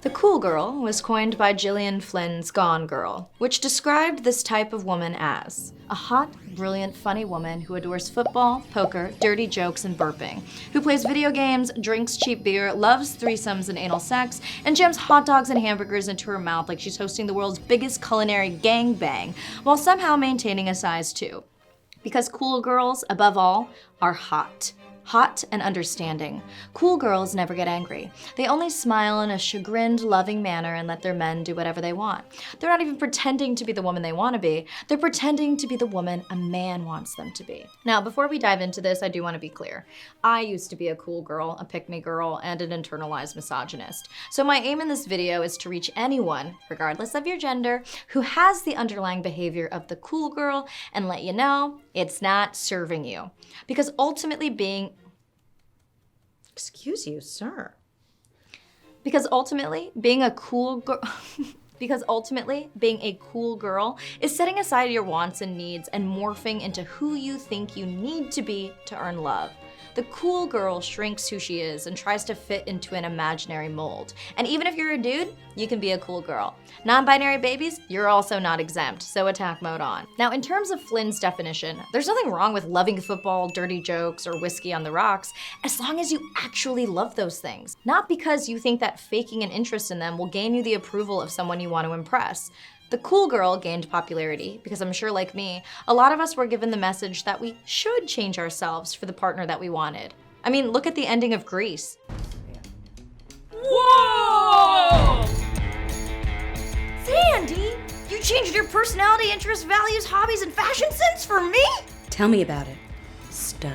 The cool girl was coined by Gillian Flynn's Gone Girl, which described this type of woman as a hot, brilliant, funny woman who adores football, poker, dirty jokes, and burping, who plays video games, drinks cheap beer, loves threesomes and anal sex, and jams hot dogs and hamburgers into her mouth like she's hosting the world's biggest culinary gangbang, while somehow maintaining a size 2. Because cool girls, above all, are hot. Hot and understanding. Cool girls never get angry. They only smile in a chagrined, loving manner and let their men do whatever they want. They're not even pretending to be the woman they want to be. They're pretending to be the woman a man wants them to be. Now, before we dive into this, I do want to be clear. I used to be a cool girl, a pick-me girl, and an internalized misogynist. So my aim in this video is to reach anyone, regardless of your gender, who has the underlying behavior of the cool girl and let you know it's not serving you. Because ultimately Excuse you, sir. Because ultimately, being a cool girl is setting aside your wants and needs and morphing into who you think you need to be to earn love. The cool girl shrinks who she is and tries to fit into an imaginary mold. And even if you're a dude, you can be a cool girl. Non-binary babies, you're also not exempt, so attack mode on. Now, in terms of Flynn's definition, there's nothing wrong with loving football, dirty jokes, or whiskey on the rocks, as long as you actually love those things. Not because you think that faking an interest in them will gain you the approval of someone you want to impress. The cool girl gained popularity because I'm sure, like me, a lot of us were given the message that we should change ourselves for the partner that we wanted. I mean, look at the ending of Grease. Whoa! Sandy, you changed your personality, interests, values, hobbies, and fashion sense for me? Tell me about it, stud.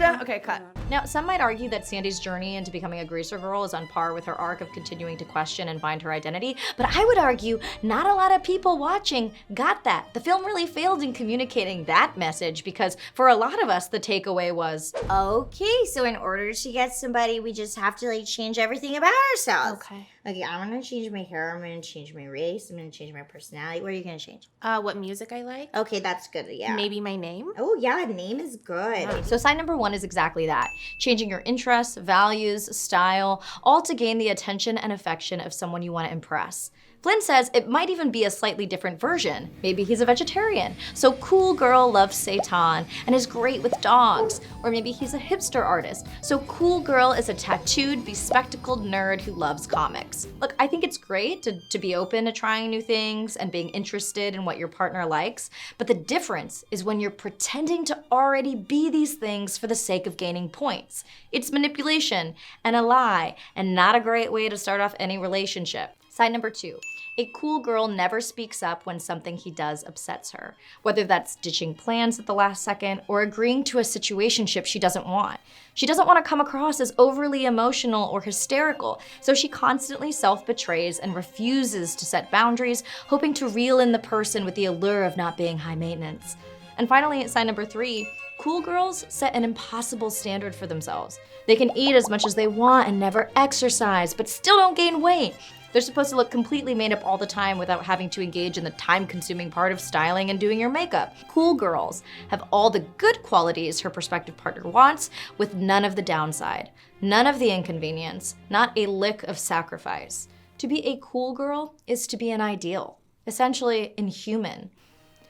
Okay, cut. Now, some might argue that Sandy's journey into becoming a greaser girl is on par with her arc of continuing to question and find her identity, but I would argue not a lot of people watching got that. The film really failed in communicating that message because for a lot of us, the takeaway was, Okay, so in order to get somebody, we just have to change everything about ourselves. Okay, I'm gonna change my hair, I'm gonna change my race, I'm gonna change my personality. What are you gonna change? What music I like? Okay, that's good, yeah. Maybe my name? Oh yeah, name is good. So sign number 1 is exactly that. Changing your interests, values, style, all to gain the attention and affection of someone you want to impress. Flynn says it might even be a slightly different version. Maybe he's a vegetarian, so cool girl loves seitan and is great with dogs. Or maybe he's a hipster artist, so cool girl is a tattooed, bespectacled nerd who loves comics. Look, I think it's great to be open to trying new things and being interested in what your partner likes, but the difference is when you're pretending to already be these things for the sake of gaining points. It's manipulation and a lie, and not a great way to start off any relationship. Side number 2, a cool girl never speaks up when something he does upsets her, whether that's ditching plans at the last second or agreeing to a situationship she doesn't want. She doesn't want to come across as overly emotional or hysterical, so she constantly self-betrays and refuses to set boundaries, hoping to reel in the person with the allure of not being high maintenance. And finally, at sign number 3, cool girls set an impossible standard for themselves. They can eat as much as they want and never exercise, but still don't gain weight. They're supposed to look completely made up all the time without having to engage in the time-consuming part of styling and doing your makeup. Cool girls have all the good qualities her prospective partner wants, with none of the downside, none of the inconvenience, not a lick of sacrifice. To be a cool girl is to be an ideal, essentially inhuman.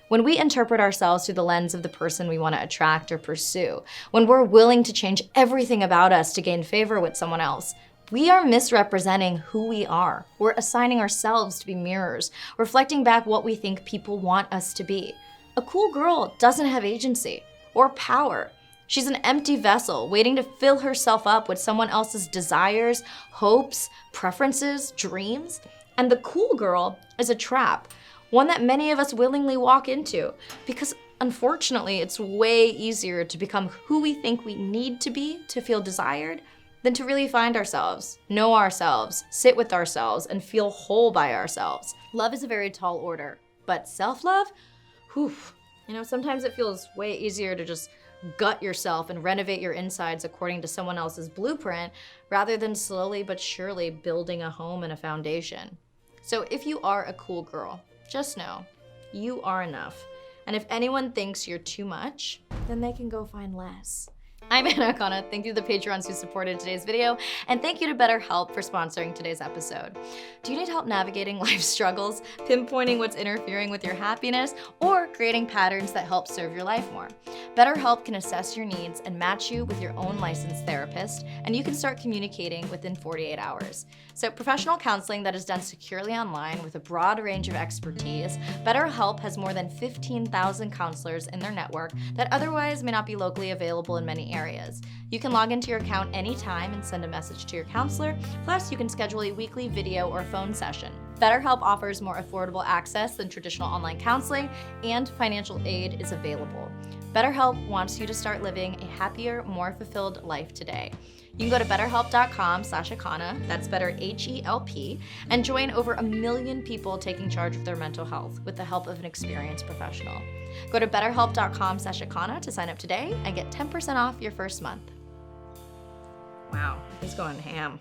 When we interpret ourselves through the lens of the person we want to attract or pursue, when we're willing to change everything about us to gain favor with someone else, we are misrepresenting who we are. We're assigning ourselves to be mirrors, reflecting back what we think people want us to be. A cool girl doesn't have agency or power. She's an empty vessel waiting to fill herself up with someone else's desires, hopes, preferences, dreams. And the cool girl is a trap, one that many of us willingly walk into because unfortunately, it's way easier to become who we think we need to be to feel desired than to really find ourselves, know ourselves, sit with ourselves, and feel whole by ourselves. Love is a very tall order, but self-love, whew, sometimes it feels way easier to just gut yourself and renovate your insides according to someone else's blueprint, rather than slowly but surely building a home and a foundation. So if you are a cool girl, just know you are enough. And if anyone thinks you're too much, then they can go find less. I'm Akana. Thank you to the Patreons who supported today's video, and thank you to BetterHelp for sponsoring today's episode. Do you need help navigating life's struggles, pinpointing what's interfering with your happiness, or creating patterns that help serve your life more? BetterHelp can assess your needs and match you with your own licensed therapist, and you can start communicating within 48 hours. So professional counseling that is done securely online with a broad range of expertise, BetterHelp has more than 15,000 counselors in their network that otherwise may not be locally available in many areas. You can log into your account anytime and send a message to your counselor, plus you can schedule a weekly video or phone session. BetterHelp offers more affordable access than traditional online counseling, and financial aid is available. BetterHelp wants you to start living a happier, more fulfilled life today. You can go to betterhelp.com/Akana, that's better H-E-L-P, and join over 1 million people taking charge of their mental health with the help of an experienced professional. Go to betterhelp.com/Akana to sign up today and get 10% off your first month. Wow, he's going ham.